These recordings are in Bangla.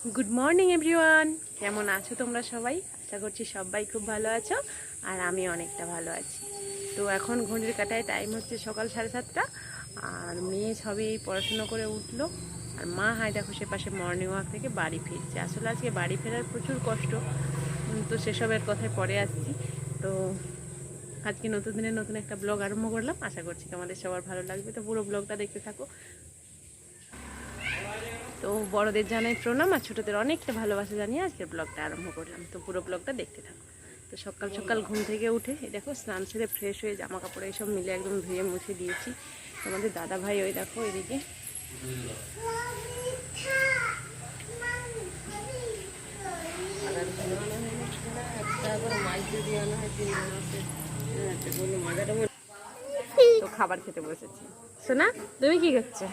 গুড মর্নিং এভরিওয়ান, কেমন আছো তোমরা সবাই? আশা করছি সবাই খুব ভালো আছো আর আমি অনেকটা ভালো আছি। তো এখন ঘড়ির কাঁটায় টাইম হচ্ছে সকাল 7:30, আর মেয়ে সবই পড়াশুনো করে উঠলো। আর মা দেখো সে পাশে মর্নিং ওয়াক থেকে বাড়ি ফিরছে। আসলে আজকে বাড়ি ফেরার প্রচুর কষ্ট, তো সেসবের কথায় পরে আসছি। তো আজকে নতুন দিনে নতুন একটা ব্লগ আরম্ভ করলাম, আশা করছি তোমাদের সবার ভালো লাগবে। তো পুরো ব্লগটা দেখতে থাকো। তো বড়দের জানাই প্রণাম আর ছোটদের অনেকটা ভালোবাসা জানিয়ে আজকের ব্লগটা আরম্ভ করলাম। তো পুরো ব্লগটা দেখতে থাকো। তো সকাল সকাল ঘুম থেকে উঠে এই দেখো স্নান সেরে ফ্রেশ হয়ে জামা কাপড় এইসব মিলে একদম ধুয়ে মুছে দিয়েছি। তোমাদের দাদা ভাই ওই দেখো এদিকে তো খাবার খেতে বসেছি। শোনা, তুমি কি করছো?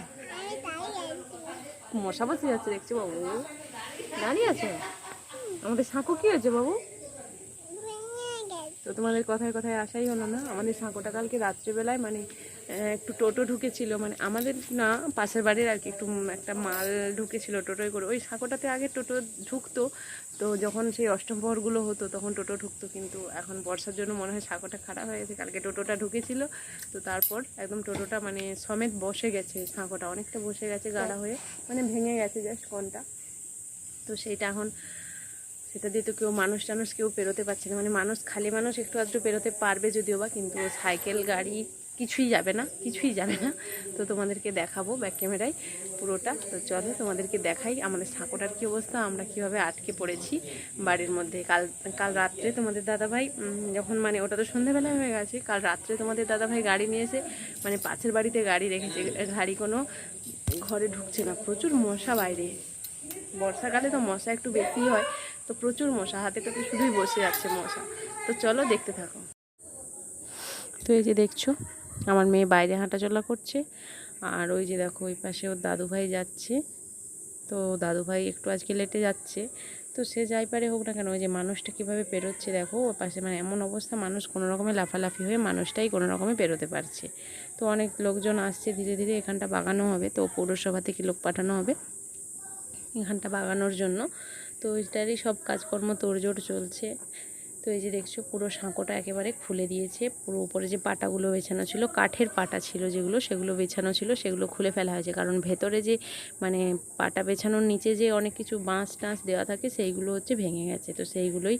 মশা বসে যাচ্ছে দেখছি। বাবু দাঁড়িয়ে আছে। আমাদের সাঁকো কি হয়েছে বাবু? তো তোমাদের কথায় কথায় আসাই হলো না। আমাদের সাঁকোটা কালকে রাত্রেবেলায় মানে একটু টোটো ঢুকেছিল, মানে আমাদের না, পাশের বাড়ির আর কি, একটু একটা মাল ঢুকেছিল টোটোয় করে। ওই সাঁকোটাতে আগে টোটো ঢুকতো, তো যখন সেই অষ্টম প্রহরগুলো হতো তখন টোটো ঢুকতো, কিন্তু এখন বর্ষার জন্য মনে হয় সাঁকোটা খারাপ হয়ে গেছে। কালকে টোটোটা ঢুকেছিল, তো তারপর একদম টোটোটা মানে সমেত বসে গেছে, সাঁকোটা অনেকটা বসে গেছে গাঢ়া হয়ে, মানে ভেঙে গেছে জাস্ট কোনটা। তো সেইটা এখন সেটা দিয়ে তো কেউ মানুষ টানুষ কেউ পেরোতে পারছে না, মানে মানুষ খালি মানুষ একটু আধটু পেরোতে পারবে যদিও বা, কিন্তু সাইকেল গাড়ি কিছুই যাবে না, কিছুই যাবে না। তো তোমাদেরকে দেখাবো ব্যাক ক্যামেরায় পুরোটা। তো চলো তোমাদেরকে দেখাই আমাদের সাঁকোটার কী অবস্থা, আমরা কীভাবে আটকে পড়েছি বাড়ির মধ্যে। কাল রাত্রে তোমাদের দাদাভাই যখন, মানে ওটা তো সন্ধ্যেবেলায় হয়ে গেছে, কাল রাত্রে তোমাদের দাদাভাই গাড়ি নিয়ে এসে মানে পাশের বাড়িতে গাড়ি রেখেছে, গাড়ি কোনো ঘরে ঢুকছে না, প্রচুর মশা বাইরে। বর্ষাকালে তো মশা একটু বেশি হয়, তো প্রচুর মশা, হাতে পাতে শুধুই বসে যাচ্ছে মশা। তো চলো দেখতে থাকো। তো এই যে দেখছো আমার মেয়ে বাইরে হাঁটাচলা করছে, আর ওই যে দেখো ওই পাশে ওর দাদুভাই যাচ্ছে। তো দাদুভাই একটু আজকে লেটে যাচ্ছে, তো সে যাই পারে হোক না কেন, ওই যে মানুষটা কীভাবে পেরোচ্ছে দেখো ওর পাশে, মানে এমন অবস্থা, মানুষ কোনো রকমে লাফালাফি হয়ে মানুষটাই কোনো রকমে পেরোতে পারছে। তো অনেক লোকজন আসছে, ধীরে ধীরে এখানটা বাগানো হবে, তো পৌরসভা থেকে লোক পাঠানো হবে এখানটা বাগানোর জন্য। তো ওইটারই সব কাজকর্ম তোড়জোড় চলছে। তো এই যে দেখছো পুরো সাঁকোটা একেবারে খুলে দিয়েছে, পুরো উপরে যে পাটাগুলো বেছানো ছিল, কাঠের পাটা ছিল যেগুলো, সেগুলো বেছানো ছিল, সেগুলো খুলে ফেলা হয়েছে। কারণ ভেতরে যে মানে পাটা বেছানোর নিচে যে অনেক কিছু বাঁশ টাঁশ দেওয়া থাকে, সেইগুলো হচ্ছে ভেঙে গেছে, তো সেইগুলোই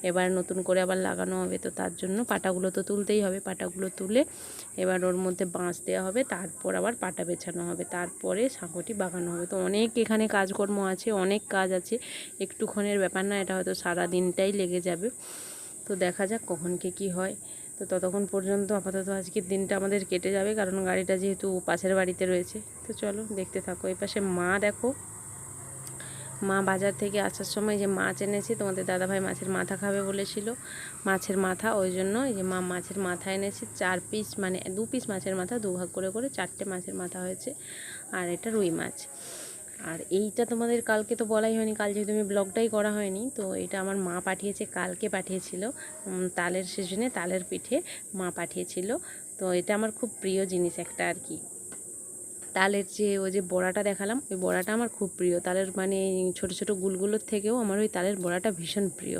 এবার নতুন করে আবার লাগানো হবে। তো তার জন্য পাটাগুলো তো তুলতেই হবে, পাটাগুলো তুলে এবার ওর মধ্যে বাঁশ দেওয়া হবে, তারপর আবার পাটা বেছানো হবে, তারপরে সাঁকোটি বাগানো হবে। তো অনেক এখানে কাজকর্ম আছে, অনেক কাজ আছে, একটুক্ষণের ব্যাপার না, এটা হয়তো সারা দিনটাই লেগে যাবে। তো দেখা যাক কখনকে কি হয়। তো ততক্ষণ পর্যন্ত আপাতত আজকের দিনটা আমাদের কেটে যাবে, কারণ গাড়িটা যেহেতু পাশের বাড়িতে রয়েছে। তো চলো দেখতে থাকো। এই পাশে মা দেখো, মা বাজার থেকে আসার সময় যে মাছ এনেছে, তোমাদের দাদাভাই মাছের মাথা খাবে বলেছিল, মাছের মাথা, ওই জন্য এই যে মা মাছের মাথা এনেছে 4 পিস, মানে 2 পিস মাছের মাথা, 2 ভাগ করে করে 4টে মাছের মাথা হয়েছে। আর এটা রুই মাছ। আর এইটা তোমাদের কালকে তো বলাই হয়নি, কাল যেহেতু আমি ব্লগটাই করা হয়নি, তো এটা আমার মা পাঠিয়েছে, কালকে পাঠিয়েছিল তালের সিজনে তালের পিঠে মা পাঠিয়েছিল। তো এটা আমার খুব প্রিয় জিনিস একটা আর কি। তালের যে ওই যে বড়াটা দেখালাম, ওই বড়াটা আমার খুব প্রিয়, তালের মানে ছোট ছোট গুলগুলোর থেকেও আমার ওই তালের বড়াটা ভীষণ প্রিয়।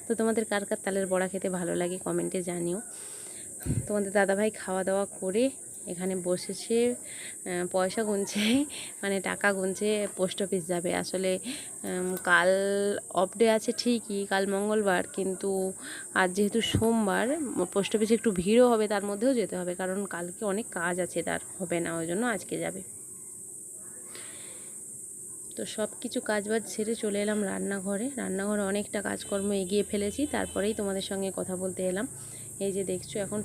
তো তোমাদের কার কার তালের বড়া খেতে ভালো লাগে কমেন্টে জানিও। তোমাদের দাদাভাই খাওয়া দাওয়া করে এখানে বসেছে, পয়সা গুনছে, মানে টাকা গুনছে, পোস্ট অফিস যাবে। আসলে কাল অফ ডে আছে ঠিকই, কাল মঙ্গলবার, কিন্তু আজ যেহেতু সোমবার, পোস্ট অফিসে একটু ভিড়ও হবে, তার মধ্যেও যেতে হবে, কারণ কালকে অনেক কাজ আছে, তার হবে না, ওই জন্য আজকে যাবে। তো সব কিছু কাজবাজ সেরে চলে এলাম রান্নাঘরে। রান্নাঘরে অনেকটা কাজকর্ম এগিয়ে ফেলেছি, তারপরেই তোমাদের সঙ্গে কথা বলতে এলাম। এই যে দেখছো এখন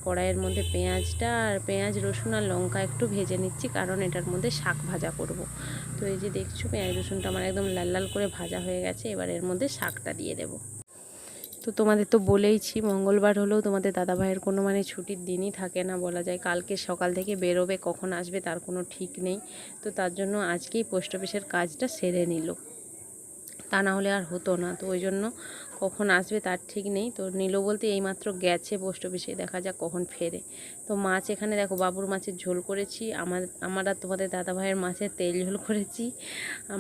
কড়াইয়ের মধ্যে পেঁয়াজটা আর পেঁয়াজ রসুন আর লঙ্কা একটু ভেজে নিচ্ছি, কারণ এটার মধ্যে শাক ভাজা করব। তো এই যে দেখছো পেঁয়াজ রসুনটা আমার একদম লাল লাল করে ভাজা হয়ে গেছে, এবার এর মধ্যে শাকটা দিয়ে দেবো। তো তোমাদের তো বলেইছি, মঙ্গলবার হলেও তোমাদের দাদাভাইয়ের কোনো মানে ছুটির দিনই থাকে না বলা যায়। কালকে সকাল থেকে বেরোবে, কখন আসবে তার কোনো ঠিক নেই। তো তার জন্য আজকেই পোস্ট অফিসের কাজটা সেরে নিল। তা না হলে আর হতো না। তো ওই জন্য কখন আসবে তার ঠিক নেই। তো নিল বলতে এইমাত্র গেছে পোস্ট অফিসে, দেখা যাক কখন ফেরে। তো মাছ এখানে দেখো বাবুর মাছের ঝোল করেছি, আমার আর তোমাদের দাদাভাইয়ের মাছের তেল ঝোল করেছি।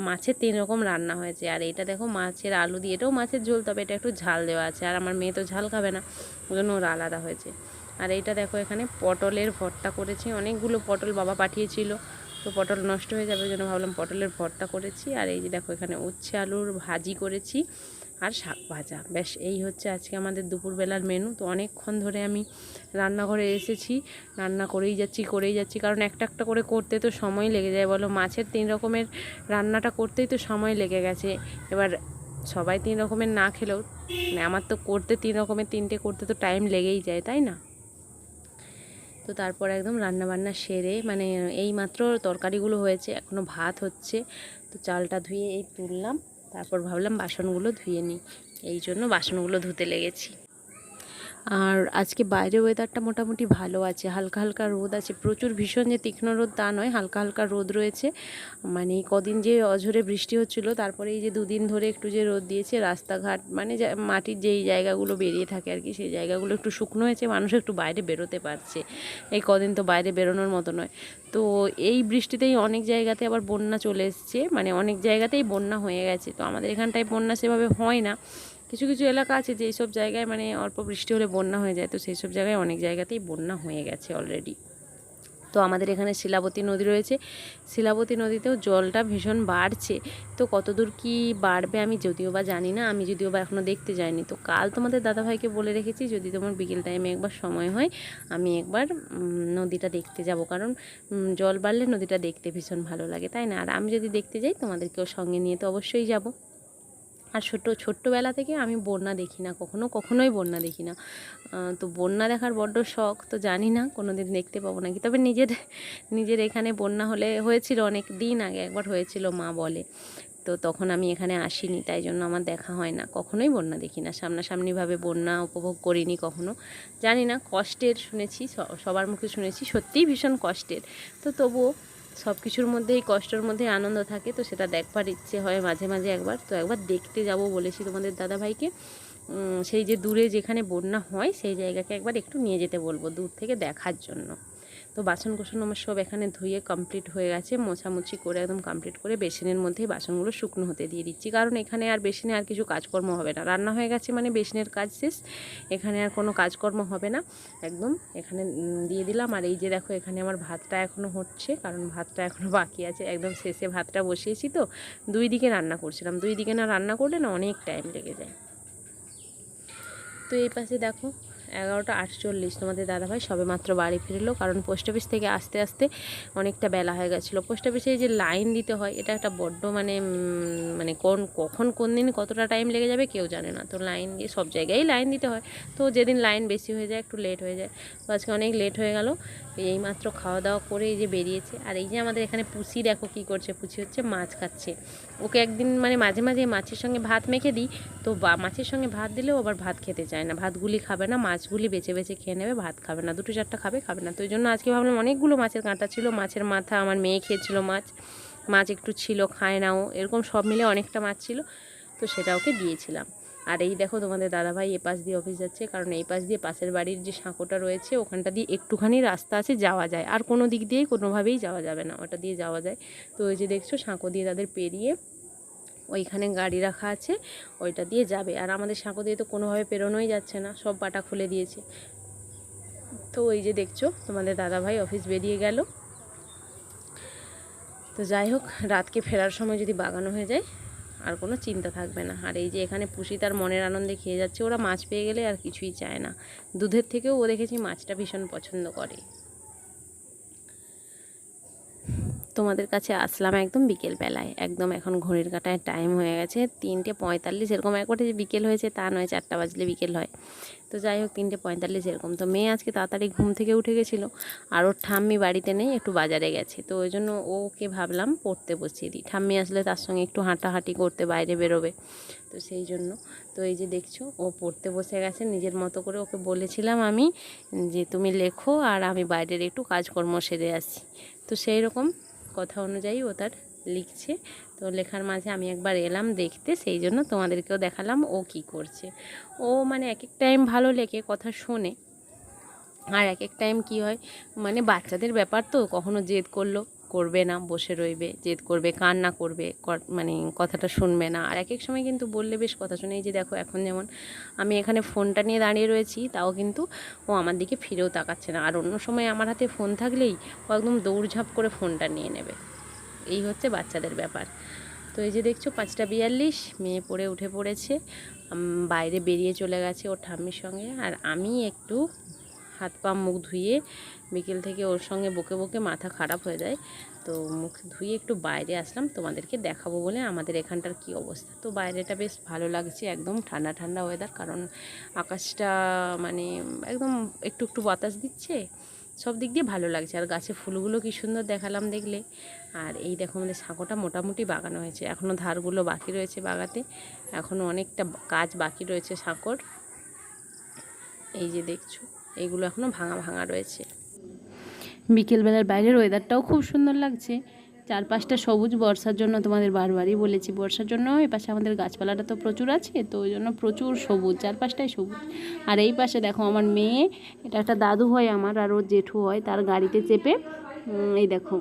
মাছের 3 রকম রান্না হয়েছে। আর এটা দেখো মাছের আলু দিয়ে, এটাও মাছের ঝোল, তবে এটা একটু ঝাল দেওয়া আছে। আর আমার মেয়ে তো ঝাল খাবে না, ওই জন্য ওর আলাদা হয়েছে। আর এইটা দেখো এখানে পটলের ভর্তা করেছি, অনেকগুলো পটল বাবা পাঠিয়েছিল, তো পটল নষ্ট হয়ে যাবে, ওই জন্য ভাবলাম পটলের ভর্তা করেছি। আর এই যে দেখো এখানে উচ্ছে আলুর ভাজি করেছি আর শাক ভাজা। ব্যাস এই হচ্ছে আজকে আমাদের দুপুরবেলার মেনু। তো অনেকক্ষণ ধরে আমি রান্নাঘরে এসেছি, রান্না করেই যাচ্ছি, কারণ একটা একটা করে করতে তো সময় লেগে যায় বলো। মাছের 3 রকমের রান্নাটা করতেই তো সময় লেগে গেছে। এবার সবাই 3 রকমের না খেলেও, মানে আমার তো করতে 3 রকমের 3টে করতে তো টাইম লেগেই যায়, তাই না? তো তারপর একদম রান্নাবান্না সেরে, মানে এই মাত্র তরকারিগুলো হয়েছে, এখনও ভাত হচ্ছে। তো চালটা ধুয়ে এই তুললাম, তারপর ভাবলাম বাসনগুলো ধুয়ে নিই, এই জন্য বাসনগুলো ধুতে লেগেছি। আর আজকে বাইরে ওয়েদারটা মোটামুটি ভালো আছে, হালকা হালকা রোদ আছে, প্রচুর ভীষণ যে তীক্ষ্ণ রোদ তা নয়, হালকা হালকা রোদ রয়েছে। মানে কদিন যে অঝরে বৃষ্টি হচ্ছিলো, তারপরে এই যে 2 দিন ধরে একটু যে রোদ দিয়েছে, রাস্তাঘাট মানে মাটির যেই জায়গাগুলো বেরিয়ে থাকে আর কি, সেই জায়গাগুলো একটু শুকনো হয়েছে, মানুষ একটু বাইরে বেরোতে পারছে। এই কদিন তো বাইরে বেরোনোর মতো নয়। তো এই বৃষ্টিতেই অনেক জায়গাতে আবার বন্যা চলে এসছে, মানে অনেক জায়গাতেই বন্যা হয়ে গেছে। তো আমাদের এখানটায় বন্যা সেভাবে হয় না, কিছু কিছু এলাকা আছে যেই সব জায়গায় মানে অল্প বৃষ্টি হলে বন্যা হয়ে যায়, তো সেই সব জায়গায় অনেক জায়গাতেই বন্যা হয়ে গেছে অলরেডি। তো আমাদের এখানে শিলাবতী নদী রয়েছে, শিলাবতী নদীতেও জলটা ভীষণ বাড়ছে। তো কতদূর কি বাড়বে আমি যদিও বা জানি না, আমি যদিও বা এখনও দেখতে যাইনি। তো কাল তোমাদের দাদাভাইকে বলে রেখেছি, যদি তোমার বিকেল টাইমে একবার সময় হয় আমি একবার নদীটা দেখতে যাব, কারণ জল বাড়লে নদীটা দেখতে ভীষণ ভালো লাগে, তাই না? আর আমি যদি দেখতে যাই তোমাদেরকেও সঙ্গে নিয়ে তো অবশ্যই যাব। আর ছোট্টবেলা থেকে আমি বন্যা দেখি না, কখনোই বন্যা দেখি না। তো বন্যা দেখার বড্ড শখ, তো জানি না কোনো দিন দেখতে পাবো নাকি। তবে নিজের এখানে বন্যা হয়েছিল অনেক দিন আগে, একবার হয়েছিল মা বলে। তো তখন আমি এখানে আসিনি, তাই জন্য আমার দেখা হয় না, কখনোই বন্যা দেখি না, সামনাসামনিভাবে বন্যা উপভোগ করিনি কখনো। জানি না, কষ্টের শুনেছি, সবার মুখে শুনেছি সত্যিই ভীষণ কষ্টের। তো তবুও সব কিছুর মধ্যেই কষ্টের মধ্যে আনন্দ থাকে, তো সেটা দেখবার ইচ্ছে হয় মাঝে মাঝে একবার। তো একবার দেখতে যাব বলেছি তোমাদের দাদাভাইকে, সেই যে দূরে যেখানে বন্যা হয় সেই জায়গাকে একবার একটু নিয়ে যেতে বলবো দূর থেকে দেখার জন্য। তো বাসন কোসন আমার সব এখানে ধুয়ে কমপ্লিট হয়ে গেছে, মোছামুছি করে একদম কমপ্লিট করে বেসিনের মধ্যেই বাসনগুলো শুকনো হতে দিয়ে দিচ্ছি, কারণ এখানে আর বেসিনে আর কিছু কাজকর্ম হবে না, রান্না হয়ে গেছে মানে বেসিনের কাজ শেষ, এখানে আর কোনো কাজকর্ম হবে না। একদম এখানে দিয়ে দিলাম। আর এই যে দেখো এখানে আমার ভাতটা এখনও হচ্ছে, কারণ ভাতটা এখনও বাকি আছে, একদম শেষে ভাতটা বসিয়েছি। তো 2 দিকে রান্না করছিলাম, 2 দিকে না রান্না করলে না অনেক টাইম লেগে যায়। তো এই পাশে দেখো 11টা 48, তোমাদের দাদাভাই সবে মাত্র বাড়ি ফিরলো, কারণ পোস্ট অফিস থেকে আসতে আসতে অনেকটা বেলা হয়ে গেছিলো। পোস্ট অফিসে যে লাইন দিতে হয় এটা একটা বড্ড মানে কখন কোন দিন কতটা টাইম লেগে যাবে কেউ জানে না। তো লাইন দিয়ে সব জায়গায় লাইন দিতে হয়, তো যেদিন লাইন বেশি হয়ে যায় একটু লেট হয়ে যায়। তো আজকে অনেক লেট হয়ে গেল। এইমাত্র খাওয়া দাওয়া করে এই যে বেরিয়েছে। আর এই যে আমাদের এখানে পুষি দেখো কী করছে, পুষি হচ্ছে মাছ খাচ্ছে। ওকে একদিন মানে মাঝে মাঝে মাছের সঙ্গে ভাত মেখে দিই, তো মাছের সঙ্গে ভাত দিলেও আবার ভাত খেতে চায় না, ভাতগুলি খাবে না, মাছগুলি বেছে বেছে খেয়ে নেবে, ভাত খাবে না, 2-4টা খাবে না। তো ওই জন্য আজকে ভাবলাম অনেকগুলো মাছের কাঁটা ছিল, মাছের মাথা আমার মেয়ে খেয়েছিল, মাছ একটু ছিল খায় না ও, এরকম সব মিলে অনেকটা মাছ ছিল, তো সেটা ওকে দিয়েছিলাম। আর এই দেখো তোমাদের দাদাভাই এ পাশ দিয়ে অফিস যাচ্ছে, কারণ এই পাশ দিয়ে পাশের বাড়ির যে সাঁকোটা রয়েছে ওখানটা দিয়ে একটুখানি রাস্তা আছে, যাওয়া যায়, আর কোনো দিক দিয়েই কোনোভাবেই যাওয়া যাবে না, ওটা দিয়ে যাওয়া যায়। তো ওই যে দেখছো সাঁকো দিয়ে তাদের পেরিয়ে ওইখানে গাড়ি রাখা আছে, ওইটা দিয়ে যাবে। আর আমাদের সাঁকো দিয়ে তো কোনোভাবে পেরোনোই যাচ্ছে না, সব পাটা খুলে দিয়েছে। তো ওই যে দেখছো তোমাদের দাদাভাই অফিস বেরিয়ে গেল। তো যাই হোক, রাতকে ফেরার সময় যদি বাগানো হয়ে যায় আর কোনো চিন্তা থাকবে না। আর এই যে এখানে পুষি তার মনের আনন্দে খেয়ে যাচ্ছে, ওরা মাছ পেয়ে গেলে আর কিছুই চায় না, দুধের থেকেও ও দেখেছি মাছটা ভীষণ পছন্দ করে। তোমাদের কাছে আসলাম একদম বিকেলবেলায়, একদম এখন ঘড়ির কাঁটায় টাইম হয়ে গেছে 3:45, এরকম একবারে যে বিকেল হয়েছে তা নয়, 4টা বাজলে বিকেল হয়। তো যাই হোক 3:45 এরকম। তো মেয়ে আজকে তাড়াতাড়ি ঘুম থেকে উঠে গেছিলো, আর ওর ঠাম্মি বাড়িতে নেই, একটু বাজারে গেছে, তো ওই জন্য ওকে ভাবলাম পড়তে বসিয়ে দিই, ঠাম্মি আসলে তার সঙ্গে একটু হাঁটাহাঁটি করতে বাইরে বেরোবে, তো সেই জন্য। তো এই যে দেখছো ও পড়তে বসে গেছে নিজের মতো করে, ওকে বলেছিলাম আমি যে তুমি লেখো আর আমি বাইরের একটু কাজকর্ম সেরে আসি, তো সেই রকম কথা অনুযায়ী ও তার লিখছে। তো লেখার মাঝে আমি একবার এলাম দেখতে, সেই জন্য তোমাদেরকেও দেখালাম ও কি করছে। ও মানে এক এক টাইম ভালো লেখে, কথা শোনে, আর এক এক টাইম কী হয় মানে বাচ্চাদের ব্যাপার তো, কখনো জেদ করবে না, বসে রইবে, জেদ করবে, কান্না করবে, মানে কথাটা শুনবে না। আর এক এক সময় কিন্তু বললে বেশ কথা শুনে। এই যে দেখো এখন যেমন আমি এখানে ফোনটা নিয়ে দাঁড়িয়ে রয়েছি, তাও কিন্তু ও আমার দিকে ফিরেও তাকাচ্ছে না। আর অন্য সময় আমার হাতে ফোন থাকলেই ও একদম দৌড়ঝাঁপ করে ফোনটা নিয়ে নেবে। এই হচ্ছে বাচ্চাদের ব্যাপার। তো এই যে দেখছো 5টা 42, মেয়ে পড়ে উঠে পড়েছে, বাইরে বেরিয়ে চলে গেছে ওর ঠাম্মির সঙ্গে। আর আমি একটু হাত পা মুখ ধুয়ে, বিকেল থেকে ওর সঙ্গে বকে বকে মাথা খারাপ হয়ে যায়, তো মুখ ধুয়ে একটু বাইরে আসলাম তোমাদেরকে দেখাবো বলে আমাদের এখানটার কি অবস্থা। তো বাইরেটা বেশ ভালো লাগছে, একদম ঠান্ডা ঠান্ডা ওয়েদার, কারণ আকাশটা মানে একদম একটু একটু বাতাস দিচ্ছে, সব দিক দিয়ে ভালো লাগছে। আর গাছে ফুলগুলো কি সুন্দর দেখালাম দেখলে। আর এই দেখো আমাদের সাঁকোটা মোটামুটি বাগানো হয়েছে, এখনও ধারগুলো বাকি রয়েছে বাগাতে, এখনও অনেকটা কাজ বাকি রয়েছে সাঁকোর। এই যে দেখছো এইগুলো এখনও ভাঙা ভাঙা রয়েছে। বিকেলবেলার বাইরের ওয়েদারটাও খুব সুন্দর লাগছে, চারপাশটা সবুজ। বর্ষার জন্য তোমাদের বারবারই বলেছি, বর্ষার জন্য এই পাশে আমাদের গাছপালাটা তো প্রচুর আছে, তো ওই জন্য প্রচুর সবুজ, চারপাশটাই সবুজ। আর এই পাশে দেখো আমার মেয়ে, এটা একটা দাদু হয় আমার আর ওর জেঠু হয়, তার গাড়িতে চেপে, এই দেখো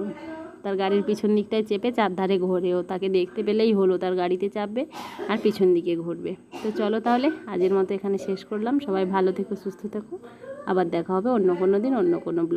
তার গাড়ির পিছন দিকটায় চেপে চারধারে ঘোরে। ও তাকে দেখতে পেলেই হলো তার গাড়িতে চাপবে আর পিছন দিকে ঘুরবে। তো চলো তাহলে আজের মতো এখানে শেষ করলাম। সবাই ভালো থেকো, সুস্থ থেকো, আবার দেখা হবে অন্য কোনো দিন অন্য কোনো ব্লগ।